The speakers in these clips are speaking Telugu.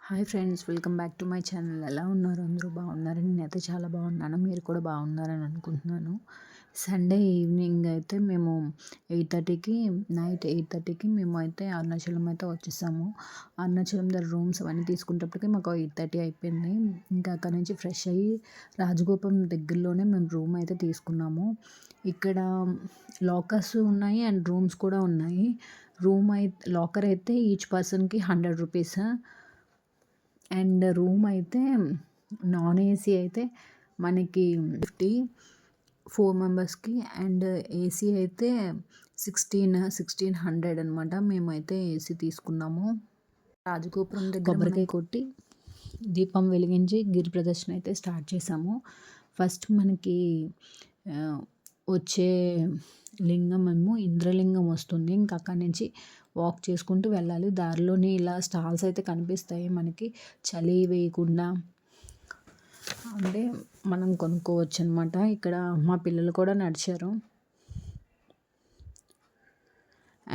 Hi friends, welcome back to my channel. ఎలా ఉన్నారు? అందరూ బాగున్నారు? నేనైతే చాలా బాగున్నాను. మీరు కూడా బాగున్నారని అనుకుంటున్నాను. సండే ఈవినింగ్ అయితే మేము నైట్ 8:30కి మేము అయితే అరుణాచలం అయితే వచ్చేసాము. అరుణాచలం దగ్గర రూమ్స్ అవన్నీ తీసుకునేటప్పటికి మాకు 8:30 అయిపోయింది. ఇంకా అక్కడ నుంచి ఫ్రెష్ అయ్యి రాజగోపురం దగ్గరలోనే మేము రూమ్ అయితే తీసుకున్నాము. ఇక్కడ లాకర్స్ ఉన్నాయి అండ్ రూమ్స్ కూడా ఉన్నాయి. లాకర్ అయితే ఈచ్ పర్సన్కి 100 రూపీస్ అండ్ రూమ్ అయితే నాన్ ఏసీ అయితే మనకి 4 మెంబర్స్కి అండ్ ఏసీ అయితే 1600 అనమాట. మేమైతే ఏసీ తీసుకున్నాము. రాజగోపురం దగ్గర కొబ్బరికాయ కొట్టి దీపం వెలిగించి గిరి ప్రదర్శన అయితే స్టార్ట్ చేసాము. ఫస్ట్ మనకి వచ్చే లింగం ఏమో ఇంద్రలింగం వస్తుంది. ఇంకా అక్కడి నుంచి వాక్ చేసుకుంటూ వెళ్ళాలి. దారిలోనే ఇలా స్టాల్స్ అయితే కనిపిస్తాయి మనకి, చలి వేయకుండా అంటే మనం కొనుక్కోవచ్చు అనమాట. ఇక్కడ మా పిల్లలు కూడా నడిచారు.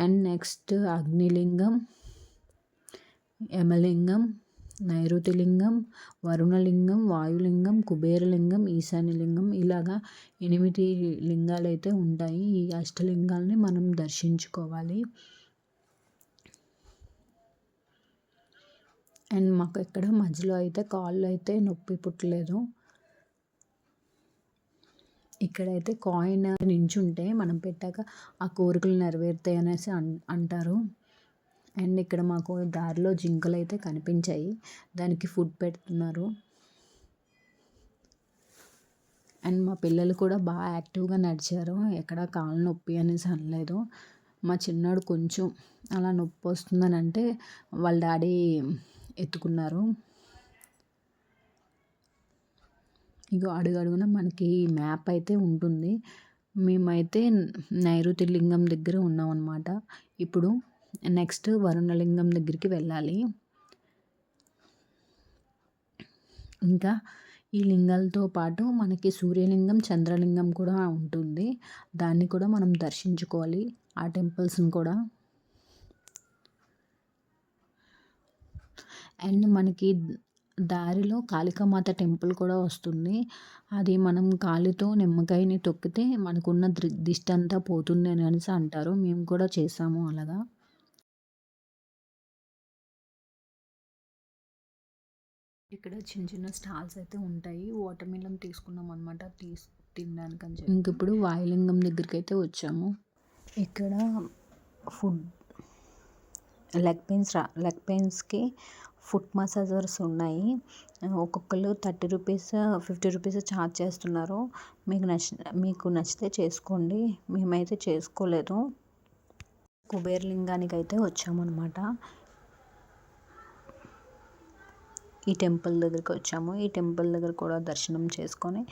అండ్ నెక్స్ట్ అగ్నిలింగం, యమలింగం, నైరుతిలింగం, వరుణలింగం, వాయులింగం, కుబేరలింగం, ఈశాన్యలింగం ఇలాగా 8 లింగాలు అయితే ఉంటాయి. ఈ అష్టలింగాల్ని మనం దర్శించుకోవాలి. అండ్ మాకు ఎక్కడ మధ్యలో అయితే కాళ్ళు అయితే నొప్పి పుట్టలేదు. ఇక్కడైతే కాయిన్ నించుంటే మనం పెట్టాక ఆ కోరికలు నెరవేరుతాయి అనేసి అంటారు. అండ్ ఇక్కడ మాకు దారిలో జింకలు అయితే కనిపించాయి, దానికి ఫుడ్ పెడుతున్నారు. అండ్ మా పిల్లలు కూడా బాగా యాక్టివ్గా నడిచారు, ఎక్కడ కాళ్ళు నొప్పి అనేసి అనలేదు. మా చిన్నాడు కొంచెం అలా నొప్పి వస్తుందని అంటే వాళ్ళ డాడీ ఎత్తుకున్నారు. ఇగో అడుగడుగున మనకి మ్యాప్ అయితే ఉంటుంది. మేమైతే నైరుతి లింగం దగ్గర ఉన్నాం అనమాట. ఇప్పుడు నెక్స్ట్ వరుణలింగం దగ్గరికి వెళ్ళాలి. ఇంకా ఈ లింగాలతో పాటు మనకి సూర్యలింగం, చంద్రలింగం కూడా ఉంటుంది. దాన్ని కూడా మనం దర్శించుకోవాలి, ఆ టెంపుల్స్ని కూడా. అండ్ మనకి దారిలో కాళికామాత టెంపుల్ కూడా వస్తుంది. అది మనం కాలితో నిమ్మకాయని తొక్కితే మనకున్న దిష్టి అంతా పోతుంది అని అనేసి అంటారు. మేము కూడా చేసాము అలాగా. ఇక్కడ చిన్న చిన్న స్టాల్స్ అయితే ఉంటాయి. వాటర్ మిలన్ తీసుకున్నాం అనమాట తినడానికి అని చెప్పి. ఇంక ఇప్పుడు వాయులింగం దగ్గరికి అయితే వచ్చాము. ఇక్కడ ఫుడ్ లెగ్ పెయిన్స్కి ఫుట్ మసాజర్స్ ఉన్నాయి. ఒక్కొక్కరు 30 రూపీస్ 50 రూపీస్ ఛార్జ్ చేస్తున్నారు. మీకు నచ్చితే చేసుకోండి. మేమైతే చేసుకోలేదు. కుబేరలింగానికి అయితే వచ్చామన్నమాట. ఈ టెంపుల్ దగ్గరికి వచ్చాము. ఈ టెంపుల్ దగ్గర కూడా దర్శనం చేసుకొని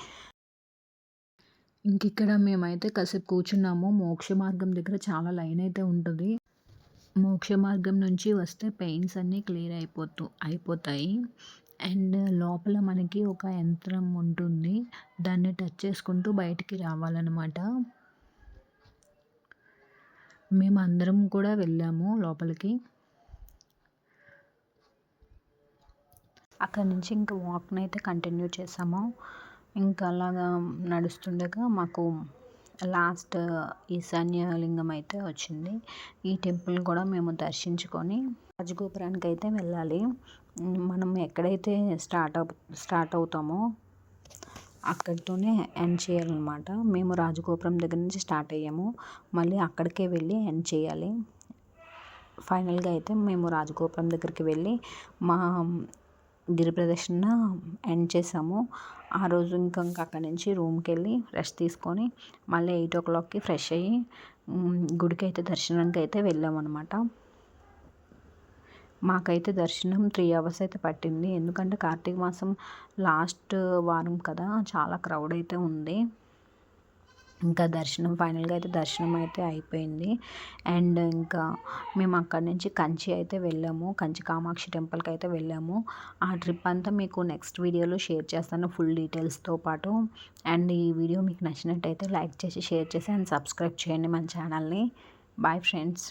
ఇంక ఇక్కడ మేమైతే కాసేపు కూర్చున్నాము. మోక్ష మార్గం దగ్గర చాలా లైన్ అయితే ఉంటుంది. మోక్ష మార్గం నుంచి వస్తే పెయిన్స్ అన్నీ క్లియర్ అయిపోతాయి. అండ్ లోపల మనకి ఒక యంత్రం ఉంటుంది, దాన్ని టచ్ చేసుకుంటూ బయటికి రావాలన్నమాట. మేము అందరం కూడా వెళ్ళాము లోపలికి. అక్కడి నుంచి ఇంకా వాక్ని అయితే కంటిన్యూ చేసాము. ఇంకా అలాగా నడుస్తుండగా మాకు లాస్ట్ ఈశాన్య లింగం అయితే వచ్చింది. ఈ టెంపుల్ కూడా మేము దర్శించుకొని రాజగోపురానికి అయితే వెళ్ళాలి. మనం ఎక్కడైతే స్టార్ట్ అవుతామో అక్కడితోనే ఎండ్ చేయాలన్నమాట. మేము రాజగోపురం దగ్గర నుంచి స్టార్ట్ అయ్యాము, మళ్ళీ అక్కడికే వెళ్ళి ఎండ్ చేయాలి. ఫైనల్గా అయితే మేము రాజగోపురం దగ్గరికి వెళ్ళి మా గిరి ప్రదర్శన ఎండ్ చేసాము. ఆ రోజు ఇంకా అక్కడి నుంచి రూమ్కి వెళ్ళి రెస్ట్ తీసుకొని మళ్ళీ 8 o'clockకి ఫ్రెష్ అయ్యి గుడికి అయితే దర్శనానికి అయితే వెళ్ళామన్నమాట. మాకైతే దర్శనం 3 hours అయితే పట్టింది. ఎందుకంటే కార్తీక మాసం లాస్ట్ వారం కదా, చాలా క్రౌడ్ అయితే ఉంది. ఇంకా ఫైనల్గా అయితే దర్శనం అయితే అయిపోయింది. అండ్ ఇంకా మేము అక్కడి నుంచి కంచి అయితే వెళ్ళాము. కంచి కామాక్షి టెంపుల్కి అయితే వెళ్ళాము. ఆ ట్రిప్ అంతా మీకు నెక్స్ట్ వీడియోలో షేర్ చేస్తాను, ఫుల్ డీటెయిల్స్తో పాటు. అండ్ ఈ వీడియో మీకు నచ్చినట్టయితే లైక్ చేసి, షేర్ చేసి అండ్ సబ్స్క్రైబ్ చేయండి మన ఛానల్ని. Bye friends.